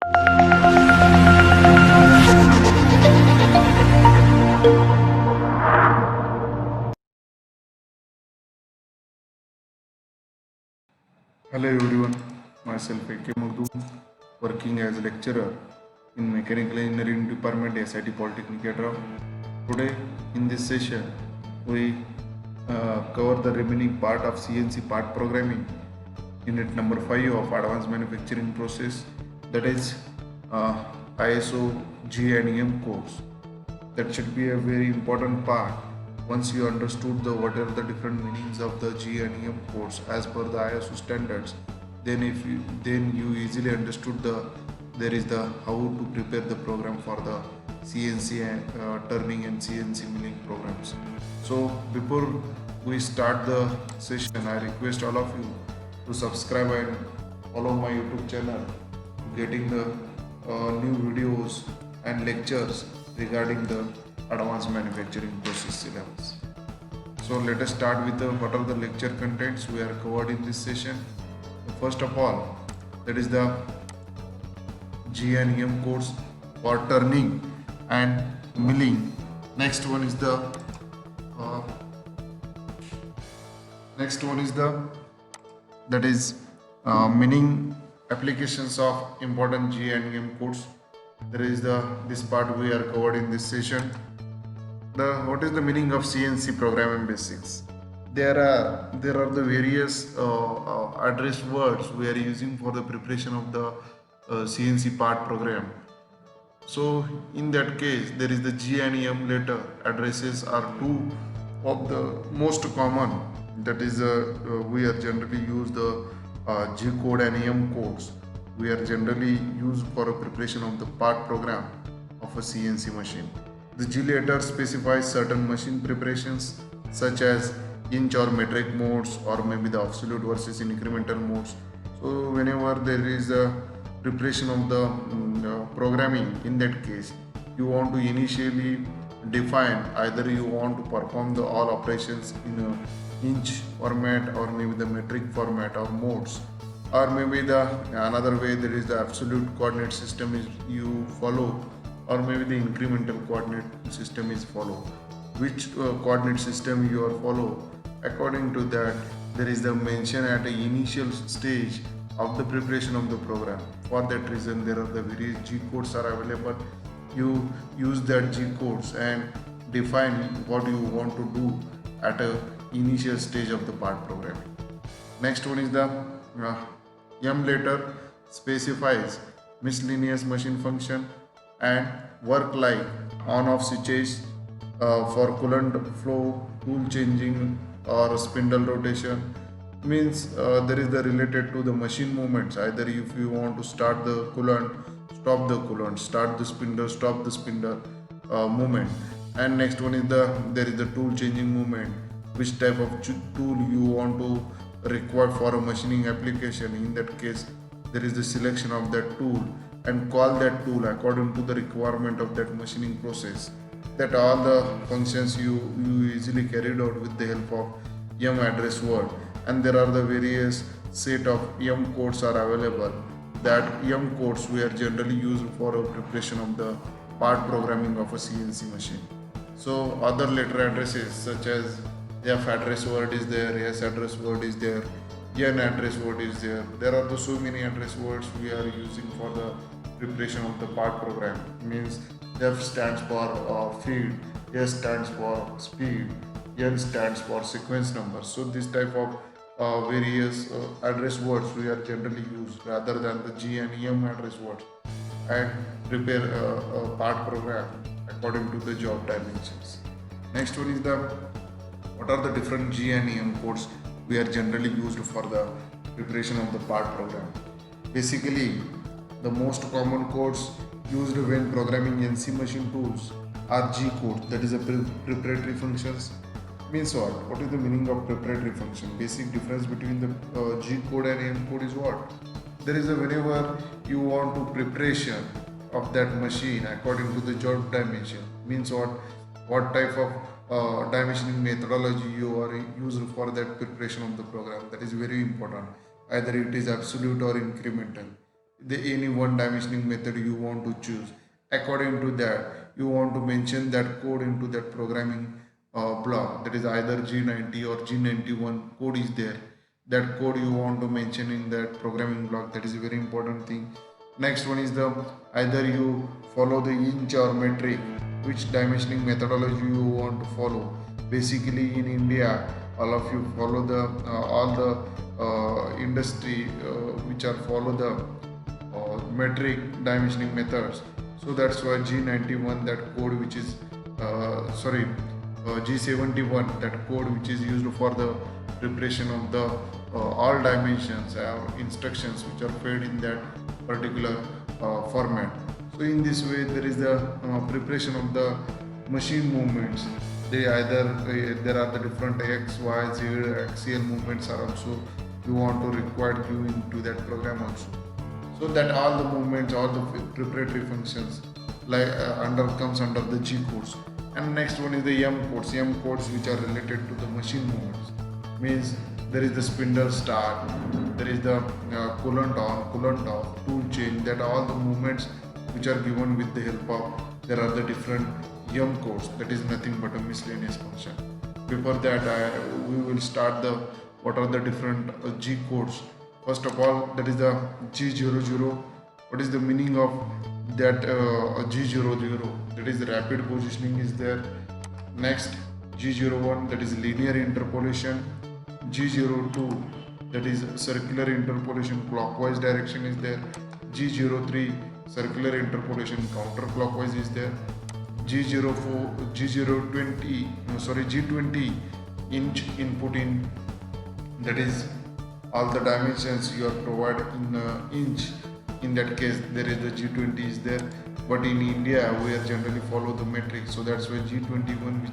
Hello everyone, myself A.K. Magdoum, working as a lecturer in Mechanical Engineering Department SIT Polytechnic Yatra. Today in this session we cover the remaining part of CNC part programming, unit number 5 of advanced manufacturing process, that is ISO G and M course. That should be a very important part. Once you understood what are the different meanings of the G and EM codes as per the ISO standards, then you easily understood there is the how to prepare the program for the CNC turning and CNC milling programs. So before we start the session, I request all of you to subscribe and follow my YouTube channel, getting the new videos and lectures regarding the advanced manufacturing process syllabus. So let us start with what are the lecture contents we are covered in this session. First of all, that is the G and M codes for turning and milling. Next one is the uh, that is meaning applications of important G and M codes. There is this part we are covered in this session. What is the meaning of CNC programming basics? There are the various address words we are using for the preparation of the CNC part program. So in that case, there is the G and M letter addresses are two of the most common. That is, we are generally use the G code and M codes. We are generally used for a preparation of the part program of a CNC machine. The G letter specifies certain machine preparations such as inch or metric modes, or maybe the absolute versus incremental modes. So whenever there is a preparation of the programming, in that case you want to initially define either you want to perform the all operations in a inch format, or maybe the metric format or modes, or maybe the another way there is the absolute coordinate system is you follow, or maybe the incremental coordinate system is follow. Which coordinate system you are follow, according to that there is the mention at the initial stage of the preparation of the program. For that reason there are the various G codes are available. You use that G codes and define what you want to do at a initial stage of the part programming. Next one is the uh, M letter specifies miscellaneous machine function and work like on off switches for coolant flow, tool changing, or spindle rotation. Means there is the related to the machine movements, either if you want to start the coolant, stop the coolant, start the spindle, stop the spindle movement. And next one is there is the tool changing movement, which type of tool you want to require for a machining application. In that case there is the selection of that tool and call that tool according to the requirement of that machining process. That all the functions you easily carried out with the help of M address word. And there are the various set of M codes are available. That M codes we are generally used for a preparation of the part programming of a CNC machine. So other letter addresses such as F address word is there, S address word is there, N address word is there. There are so many address words we are using for the preparation of the part program. Means F stands for feed, S stands for speed, N stands for sequence number. So this type of various address words we are generally used rather than the G and M address words, and prepare a part program according to the job dimensions. Next one is the what are the different G and M codes we are generally used for the preparation of the part program. Basically, the most common codes used when programming NC machine tools are G codes, that is a preparatory functions. Means what? What is the meaning of preparatory function? Basic difference between the G code and M code is what? There is a whenever you want to preparation of that machine according to the job dimension. Means what? What type of dimensioning methodology you are used for that preparation of the program. That is very important. Either it is absolute or incremental. the any one dimensioning method you want to choose. According to that, you want to mention that code into that programming block, that is either G90 or G91 code is there. That code you want to mention in that programming block, that is a very important thing. Next one is the either you follow the inch or metric, which dimensioning methodology you want to follow. Basically in India, all of you follow the all the industry which are follow the metric dimensioning methods. So that's why G91, that code which is G71, that code which is used for the preparation of the all dimensions instructions which are fed in that particular format. So in this way there is the preparation of the machine movements. They either there are the different x, y, z axial movements are also you want to require you into that program also, so that all the movements, all the preparatory functions like under comes under the G codes. And next one is the M codes. M codes which are related to the machine movements, means there is the spindle start, there is the coolant on, coolant off, tool change, that all the movements which are given with the help of there are the different M codes, that is nothing but a miscellaneous function. Before that we will start the what are the different G codes. First of all, that is the G00. What is the meaning of that G00? That is the rapid positioning is there. Next, G01, that is linear interpolation. G02, that is circular interpolation clockwise direction is there. G03, circular interpolation counterclockwise is there. G04, G020, no, sorry, G20, inch input in, that is all the dimensions you are provided in inch. In that case there is the G20 is there, but in India we are generally follow the metric, so that's why G21 which,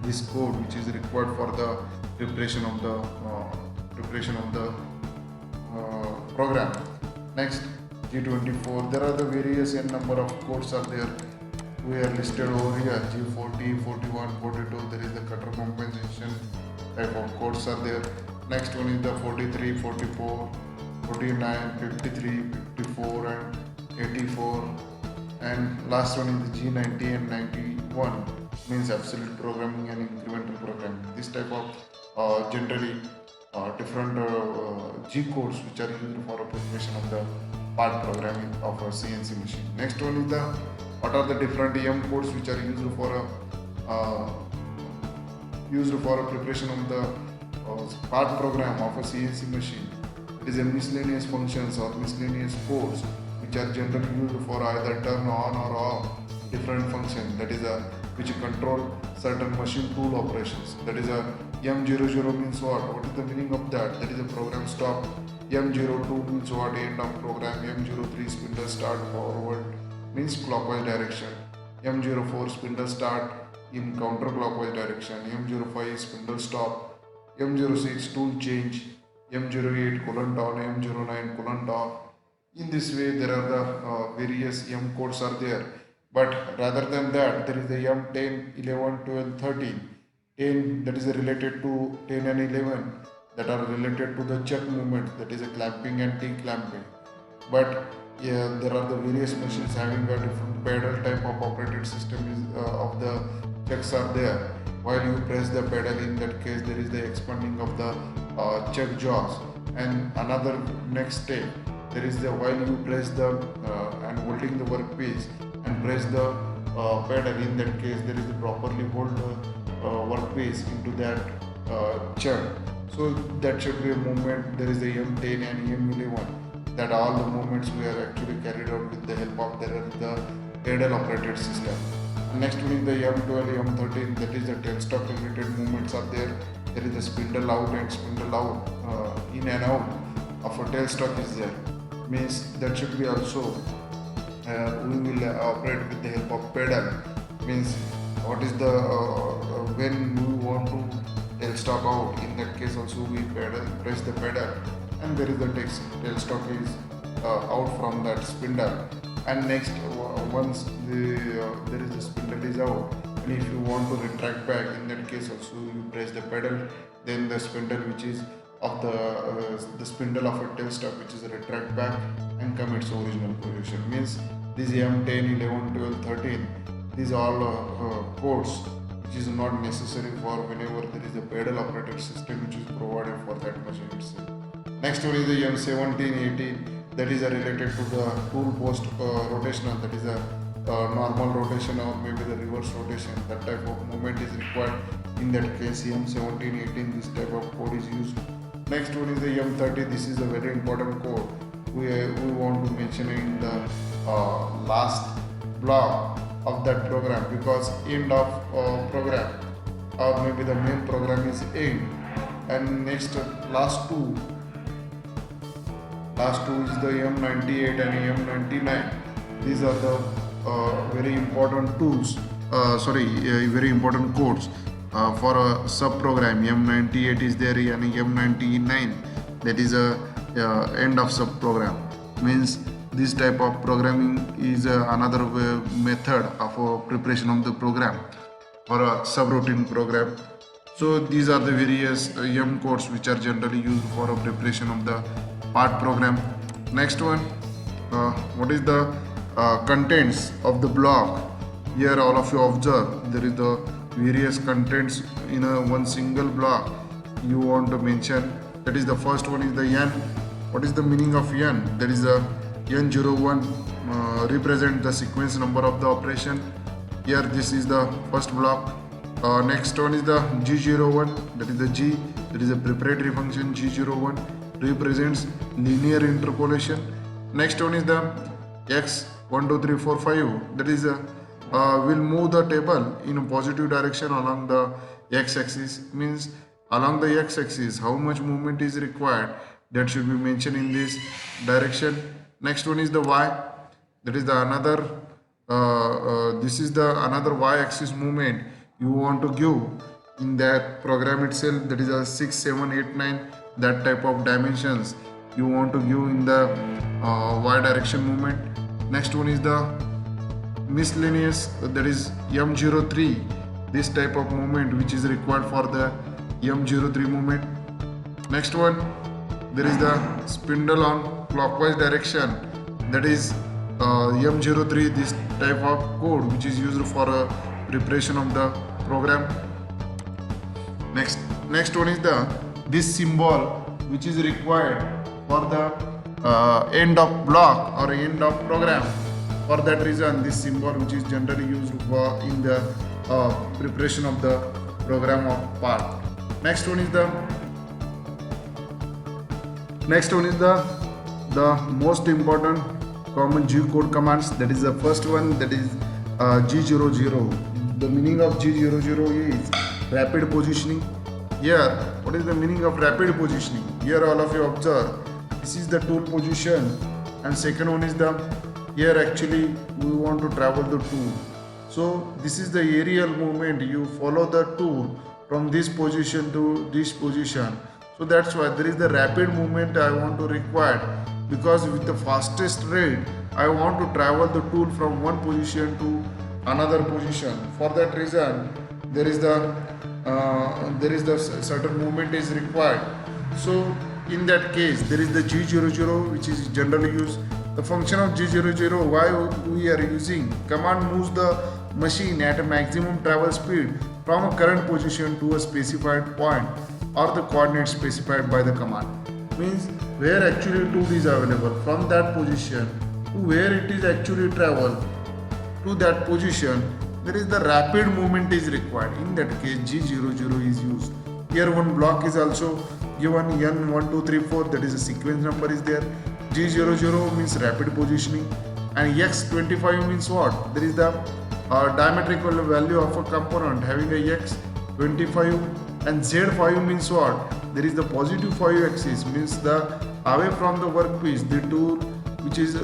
this code which is required for the preparation of the program. Next, G24, there are the various n number of codes are there. We are listed over here. G40, 41, 42, there is the cutter compensation type of codes are there. Next one is the 43, 44, 49, 53, 54 and 84, and last one is the G90 and 91, means absolute programming and incremental programming. This type of generally different G codes which are used for a preparation of the part programming of a CNC machine. Next one is the what are the different M codes which are used for a preparation of the part program of a CNC machine. It is a miscellaneous functions or miscellaneous codes which are generally used for either turn on or off different functions, that is a which control certain machine tool operations. That is a M00 means what? What is the meaning of that? That is a program stop. M02 means what? End of program. M03 spindle start forward means clockwise direction. M04 spindle start in counterclockwise direction. M05 spindle stop. M06 tool change. M08 coolant on. M09 coolant off. In this way there are the various M codes are there. But rather than that, there is the M10, 11, 12, 13. 10 that is related to 10 and 11 that are related to the chuck movement, that is a clamping and T-clamping. But yeah, there are the various machines having a different pedal type of operated system of the chucks are there. While you press the pedal, in that case there is the expanding of the chuck jaws. And another next step, there is the while you press the and holding the workpiece and press the pedal, in that case there is the properly hold the workpiece into that chuck. So that should be a movement. There is the M10 and M11, that all the movements we are actually carried out with the help of the pedal operated system. Next one is the M12, M13, that is the tailstock related movements are there. There is the spindle out and spindle out, in and out of a tailstock is there. Means that should be also we will operate with the help of pedal. Means what is the when we want to tailstock out, in that case also we press the pedal, and there is the tailstock is out from that spindle. And next once there is the spindle is out, and if you want to retract back, in that case also you press the pedal, then the spindle which is of the spindle of a tailstock, which is retract back and come its original position. Means these M10, 11, 12, 13, these all codes which is not necessary for whenever there is a pedal operated system which is provided for that machine itself. Next one is the M17, 18, that is related to the tool post rotational, that is a normal rotation or maybe the reverse rotation. That type of movement is required. In that case, M17, 18, this type of code is used. Next one is the M30. This is a very important code we want to mention in the last block of that program, because end of program or maybe the main program is end, and next last two is the M98 and M99. These are the very important tools, very important codes for a sub program. M98 is there and M99, that is a end of sub program. Means this type of programming is another method of preparation of the program for a subroutine program. So these are the various M codes which are generally used for a preparation of the part program. Next one, what is the contents of the block? Here all of you observe there is the various contents in one single block you want to mention. That is the first one is the N. What is the meaning of N? That is the N01 represent the sequence number of the operation. Here this is the first block. Next one is the G01, that is the G, that is a preparatory function. G01 represents linear interpolation. Next one is the X 1 2 3 4 5, that is will move the table in a positive direction along the x-axis. Means along the x-axis how much movement is required, that should be mentioned in this direction. Next one is the Y, that is the another this is the another y-axis movement you want to give in that program itself. That is a 6 7 8 9, that type of dimensions you want to give in the y direction movement. Next one is the miscellaneous, that is M03, this type of movement which is required for the M03 movement. Next one, there is the spindle on clockwise direction, that is M03, this type of code which is used for preparation of the program. Next one is the this symbol which is required for the end of block or end of program. For that reason, this symbol which is generally used for in the preparation of the program of part. Next one is the most important common G code commands. That is the first one, that is G00. The meaning of G00 is rapid positioning. Here, what is the meaning of rapid positioning? Here all of you observe, this is the tool position, and second one is the, here actually we want to travel the tool. So this is the aerial movement, you follow the tool from this position to this position. So that's why there is the rapid movement I want to require, because with the fastest rate I want to travel the tool from one position to another position. For that reason there is the certain movement is required. So in that case there is the G00 which is generally used. The function of G00, why we are using, command moves the machine at a maximum travel speed from a current position to a specified point or the coordinate specified by the command. Means where actually tool is available, from that position to where it is actually travel to that position, there is the rapid movement is required. In that case G00 is used. Here one block is also given, N1 2 3 4, that is a sequence number is there. G00 means rapid positioning, and X25 means what? There is the diametrical value of a component having a X25, and Z5 means what? There is the positive 5 axis, means the away from the workpiece, the tool which is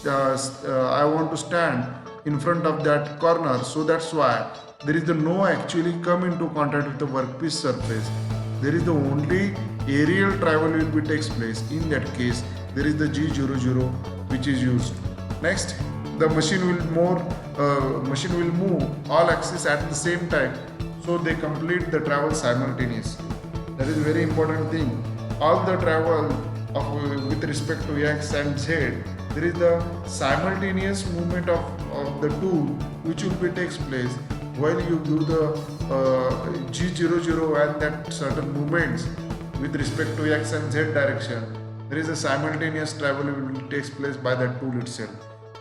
I want to stand in front of that corner. So that's why there is the no actually come into contact with the workpiece surface. There is the only aerial travel will be takes place. In that case there is the G00 which is used. Next, the machine will move all axes at the same time, so they complete the travel simultaneously. That is very important thing. all the travel of with respect to x and z, there is the simultaneous movement of the tool which will be takes place while you do the g00 and that certain movements with respect to x and z direction. There is a simultaneous travel will takes place by that tool itself.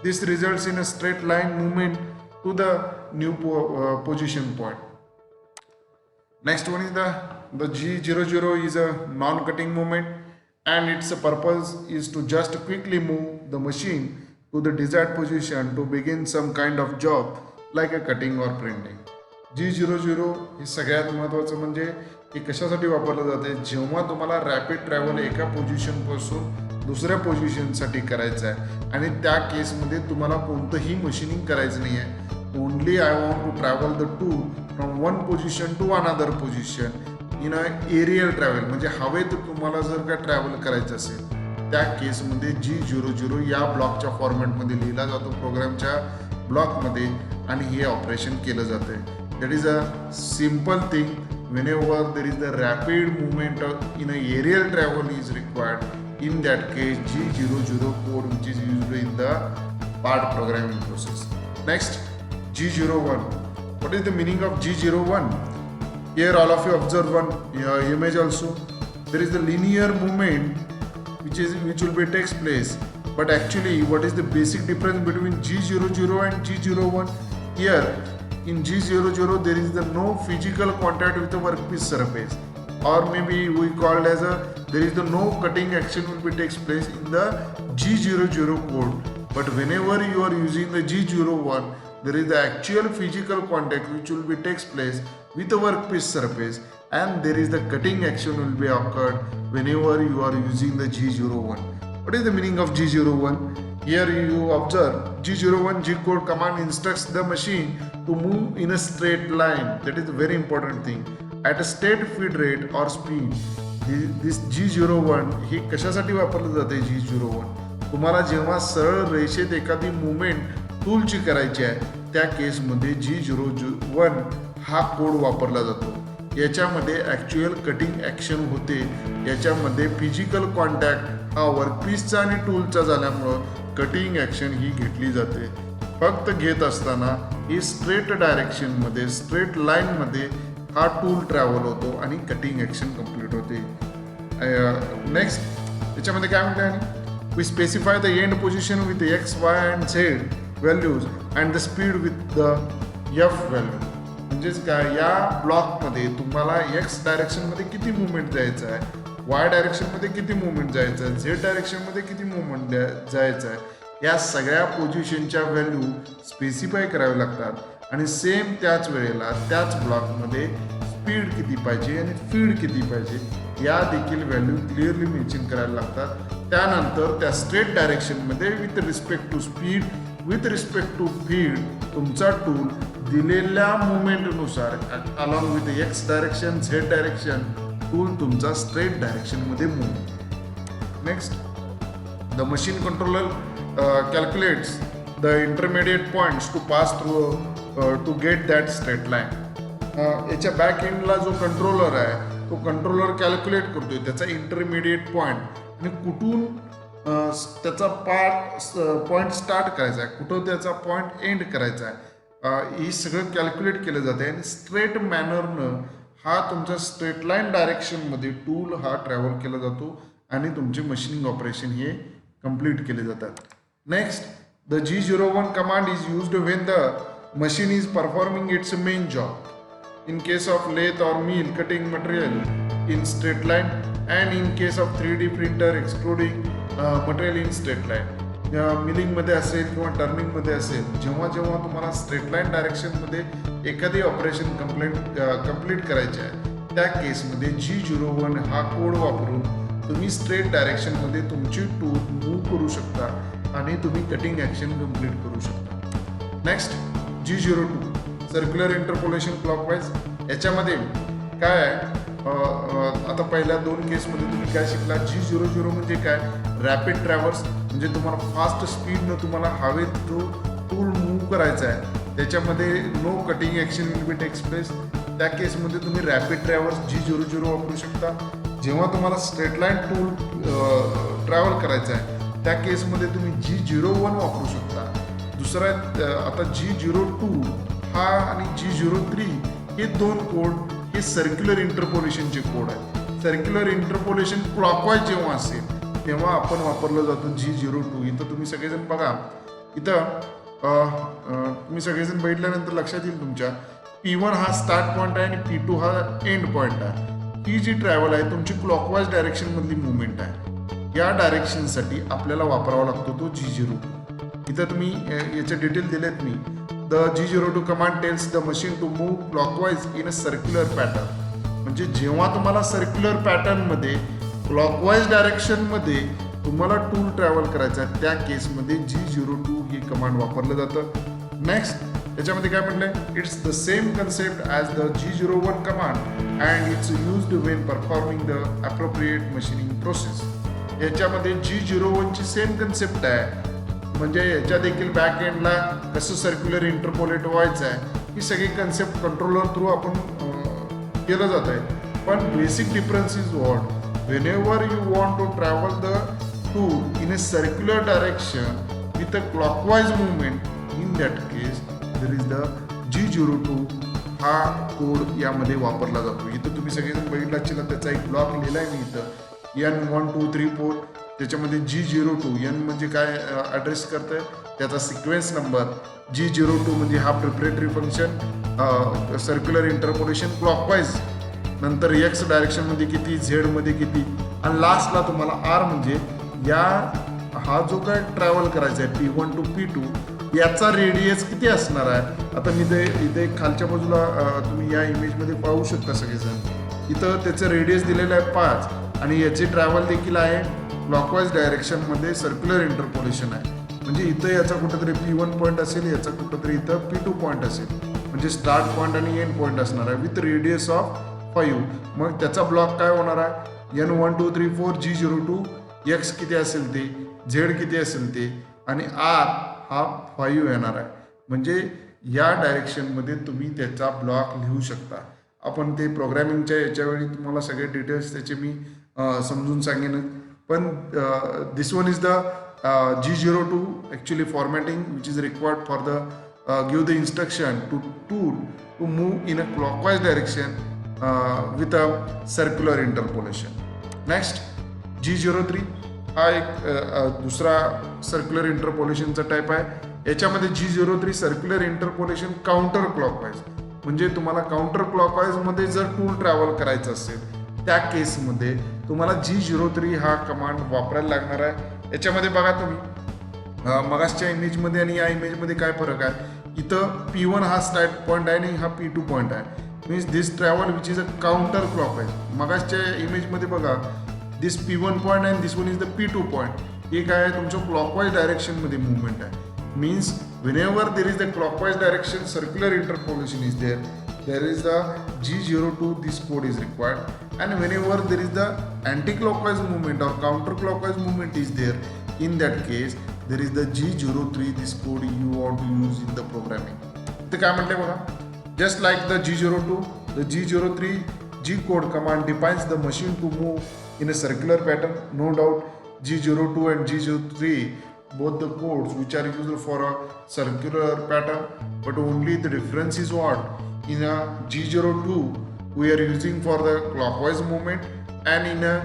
This results in a straight line movement to the new position point. Next one is the G00 is a non-cutting movement, and its purpose is to just quickly move the machine to the desired position to begin some kind of job like a cutting or printing. G00 हे सगळ्यात महत्त्वाचं म्हणजे हे कशासाठी वापरलं जाते, जेव्हा तुम्हाला rapid travel एका पोझिशनपासून दुसऱ्या पोझिशनसाठी करायचं आहे आणि त्या केसमध्ये तुम्हाला कोणतंही मशीनिंग करायचं नाही आहे. Only I want to travel the tool from one position to another position in a aerial travel, म्हणजे हवेत तुम्हाला जर का ट्रॅव्हल करायचं असेल त्या केसमध्ये G00 या ब्लॉकच्या फॉर्मॅटमध्ये लिहिला जातो प्रोग्रामच्या ब्लॉकमध्ये आणि हे ऑपरेशन केलं जातं. That is a simple thing. whenever there is the rapid movement in a aerial travel is required, in that case G00 code which is used in the part programming process. Next, G01. What is the meaning of G01? Here all of you observe one image also. There is the linear movement which will be takes place, but actually what is the basic difference between G00 and G01? Here in G00 there is the no physical contact with the workpiece surface, or maybe we called as a there is the no cutting action will be takes place in the G00 code. But whenever you are using the G01, there is the actual physical contact which will be takes place with the workpiece surface, and there is the cutting action will be occurred whenever you are using the G01. What is the meaning of G01? Here you observe G01 G code command instructs the machine to move in a straight line. That is a very important thing. At a state feed rate or speed. This G01 हे कशासाठी वापरलं जाते? G01 तुम्हाला जेव्हा सरळ रेषेत एखादी movement टूलची करायची आहे त्या केसमध्ये G01 हा कोड वापरला जातो. याच्यामध्ये ॲक्च्युअल कटिंग ॲक्शन होते. याच्यामध्ये फिजिकल कॉन्टॅक्ट हा वर्कपीसचा आणि टूलचा झाल्यामुळं कटिंग ॲक्शन ही घेतली जाते. फक्त घेत असताना ही स्ट्रेट डायरेक्शनमध्ये स्ट्रेट लाईनमध्ये हा टूल ट्रॅव्हल होतो आणि कटिंग ॲक्शन कंप्लीट होते. नेक्स्ट याच्यामध्ये काय म्हणतात, we specify the end position with x y and z values and the speed with the F value. म्हणजेच काय, या ब्लॉकमध्ये तुम्हाला एक्स डायरेक्शनमध्ये किती मुवमेंट द्यायचं आहे, वाय डायरेक्शनमध्ये किती मुवमेंट जायचं आहे, झेड डायरेक्शनमध्ये किती मुवमेंट जायचं आहे, या सगळ्या पोझिशनच्या व्हॅल्यू स्पेसिफाय कराव्या लागतात. आणि सेम त्याच वेळेला त्याच ब्लॉकमध्ये स्पीड किती पाहिजे आणि फीड किती पाहिजे या देखील व्हॅल्यू क्लिअरली मेन्शन करायला लागतात. त्यानंतर त्या स्ट्रेट डायरेक्शनमध्ये with respect to speed with respect to feed तुमचा टूल दिलेल्या मुवमेंटनुसार along with X direction Z direction tool तुमचा स्ट्रेट डायरेक्शनमध्ये move. Next, the machine controller calculates the intermediate points to pass through to get that straight line. याच्या back एंडला जो controller आहे तो कंट्रोलर कॅल्क्युलेट करतोय त्याचा इंटरमिडिएट पॉईंट आणि कुठून त्याचा पॉईंट स्टार्ट करायचा आहे, कुठं त्याचा पॉईंट एंड करायचा आहे, ही सगळं कॅल्क्युलेट केलं जाते आणि स्ट्रेट मॅनरनं हा तुमच्या स्ट्रेट लाईन डायरेक्शनमध्ये टूल हा ट्रॅव्हल केला जातो आणि तुमचे मशीनिंग ऑपरेशन हे कंप्लीट केले जातात. Next, the G01 command is used when the machine is performing it's main job. In case of lathe or mill cutting material in straight line, and in case of 3D printer extruding material in straight line. मिलिंगमध्ये असेल किंवा टर्निंगमध्ये असेल, जेव्हा जेव्हा तुम्हाला straight line डायरेक्शनमध्ये एखादी operation complete करायची आहे त्या केसमध्ये G01 हा कोड वापरून तुम्ही स्ट्रेट डायरेक्शनमध्ये तुमची टूल मूव्ह करू शकता आणि तुम्ही कटिंग ॲक्शन कंप्लीट करू शकता. Next, G02 circular interpolation clockwise. याच्यामध्ये काय आहे, आता पहिल्या दोन केसमध्ये तुम्ही काय शिकला, G00 म्हणजे काय, रॅपिड ट्रॅव्हल्स, म्हणजे तुम्हाला फास्ट स्पीडनं तुम्हाला हवेत जो टूल मूव्ह करायचा आहे त्याच्यामध्ये no cutting action will be takes place. त्या केसमध्ये तुम्ही रॅपिड ट्रॅव्हल्स G00 वापरू शकता. जेव्हा तुम्हाला स्ट्रेट लाईन टूल ट्रॅव्हल करायचं आहे त्या केसमध्ये तुम्ही G01 वापरू शकता. दुसरा आता G02 हा आणि G03 हे दोन कोड हे सर्क्युलर इंटरपोलेशनचे कोड आहेत. सर्क्युलर इंटरपोलेशन क्लॉकवाईज जेव्हा असेल तेव्हा आपण वापरलं जातं G02. इथं तुम्ही सगळेजण बघा, इथं तुम्ही सगळेजण बघितल्यानंतर लक्षात येईल तुमच्या P1 हा स्टार्ट पॉईंट आहे आणि P2 हा एंड पॉईंट आहे. ही जी ट्रॅव्हल आहे तुमची क्लॉकवाईज डायरेक्शनमधली मुवमेंट आहे. या डायरेक्शनसाठी आपल्याला वापरावा लागतो तो G02. इथं तुम्ही याचे डिटेल दिलेत मी. The G02 command tells the machine to move clockwise in a circular pattern. म्हणजे जेव्हा तुम्हाला सर्क्युलर पॅटर्नमध्ये क्लॉकवाईज डायरेक्शनमध्ये तुम्हाला टूल ट्रॅव्हल करायचा आहे त्या केसमध्ये G02 ही कमांड वापरलं जातं. नेक्स्ट याच्यामध्ये काय म्हटलंय, it's the same concept as the G01 command and it's used when performing the appropriate machining process. याच्यामध्ये G01 ची सेम कन्सेप्ट आहे. म्हणजे याच्या देखील बॅक एंडला कसं सर्क्युलर इंटरपोलेट व्हायचं आहे ही सगळी कन्सेप्ट कंट्रोलर थ्रू आपण केलं जात आहे. पण basic difference is what, whenever you want to travel the tool in a circular direction with a clockwise movement, in that case there is the G02 हा code यामध्ये वापरला जातो. इथं तुम्ही सगळेजण बघितला असेल त्याचा एक ब्लॉक लिहिला आहे मी इथं N1 2 3 4. त्याच्यामध्ये G02 N म्हणजे काय ॲड्रेस करतंय त्याचा सिक्वेन्स नंबर, G02 म्हणजे हा preparatory function circular interpolation clockwise, नंतर X डायरेक्शनमध्ये किती, झेडमध्ये किती, आणि लास्टला तुम्हाला R म्हणजे हा जो काय ट्रॅव्हल करायचा आहे P1 टू P2 याचा रेडियस किती असणार आहे. आता मी इथे खालच्या बाजूला तुम्ही या इमेजमध्ये पाहू शकता सगळेजण. इथं त्याचं रेडियस दिलेलं आहे 5 आणि याची ट्रॅव्हल देखील आहे क्लॉकवाईज डायरेक्शनमध्ये सर्क्युलर इंटरपोलेशन आहे. म्हणजे इथं याचा कुठंतरी P1 पॉईंट असेल, याचा कुठंतरी इथं P2 पॉईंट असेल. म्हणजे स्टार्ट पॉईंट आणि एंड पॉईंट असणार आहे विथ रेडियस ऑफ 5. मग त्याचा ब्लॉक काय होणार आहे, N1 2 3 4 G02, X किती असेल ते, Z किती असेल ते, आणि R हा 5 येणार आहे. म्हणजे या डायरेक्शनमध्ये तुम्ही त्याचा ब्लॉक लिहू शकता. आपण ते प्रोग्रॅमिंगच्या याच्यावेळी तुम्हाला सगळे डिटेल्स त्याचे मी समजून सांगेन. पण this one is the G02 actually formatting which is required for the give the instruction to tool to move in a clockwise direction with a circular interpolation. Next G03 हा एक दुसरा सर्क्युलर इंटरपोलेशनचा टाईप आहे. याच्यामध्ये G03 circular interpolation counter clockwise. म्हणजे तुम्हाला counter क्लॉकवाईजमध्ये जर tool travel करायचं असेल त्या केसमध्ये तुम्हाला G03 हा कमांड वापरायला लागणार आहे. याच्यामध्ये बघा तुम्ही मगासच्या इमेजमध्ये आणि या इमेजमध्ये काय फरक आहे. इथं P1 हा स्टार्ट पॉईंट आहे आणि हा P2 पॉईंट आहे. Means this travel which is a counter clockwise. मगासच्या इमेजमध्ये बघा this P1 point and this one is the P2 point. हे काय आहे तुमचं क्लॉकवाईज डायरेक्शनमध्ये मुवमेंट आहे. Means whenever there is the clockwise direction circular interpolation is there is the G02 this code is required, and whenever there is the anti-clockwise movement or counter-clockwise movement is there, in that case there is the G03 this code you want to use in the programming. तर काय म्हटले बघा, just like the G02 the G03 G code command defines the machine to move in a circular pattern. No doubt G02 and G03 both the codes which are used for a circular pattern, but only the difference is what, in a G02 we are using for the clockwise movement, and in a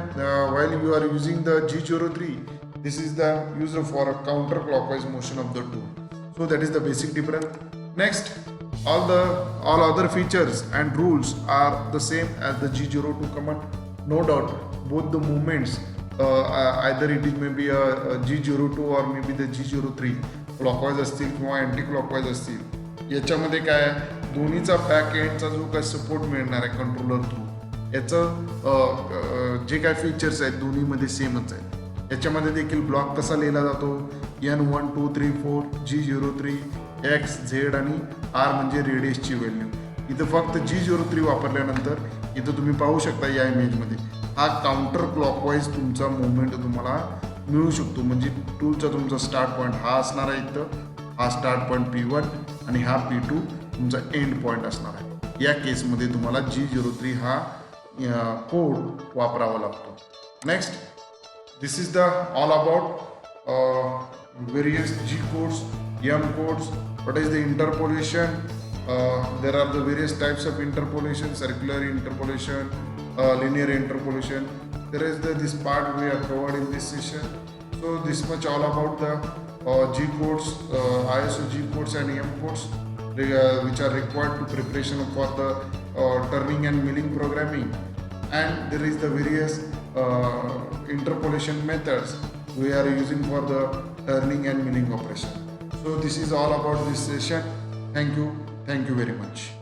while you are using the G03 this is the used for a counterclockwise motion of the tool. So that is the basic difference. Next, all other features and rules are the same as the G02 command. No doubt both the movements either it is maybe a G02 or maybe the G03 clockwise असतील किंवा anti clockwise असतील. याच्यामध्ये काय आहे दोन्हीचा back एंडचा जो काय support मिळणार आहे कंट्रोलर थ्रू, याचं जे काय फीचर्स आहेत दोन्हीमध्ये सेमच आहेत. याच्यामध्ये देखील ब्लॉक कसा लिहिला जातो N1 2 3 4 G03 X Z आणि R म्हणजे रेडियसची व्हॅल्यू. इथं फक्त G03 वापरल्यानंतर इथं तुम्ही पाहू शकता या इमेजमध्ये हा काउंटर क्लॉकवाईज तुमचा मुवमेंट तुम्हाला मिळू शकतो. म्हणजे टूलचा तुमचा स्टार्ट पॉईंट हा असणार आहे, इथं हा स्टार्ट पॉईंट P1 आणि हा P2 तुमचा एंड पॉईंट असणार आहे. या केसमध्ये तुम्हाला G03 हा कोड वापरावा लागतो. Next, this is the all about various G codes, M codes. What is the interpolation? There are the various types of interpolation: circular interpolation, linear interpolation. There is this part we are covered in this session. So this much all about the G codes, ISO G codes and M codes, which are required to preparation for the turning and milling programming. And there is the various interpolation methods we are using for the turning and milling operation. So this is all about this session. Thank you very much.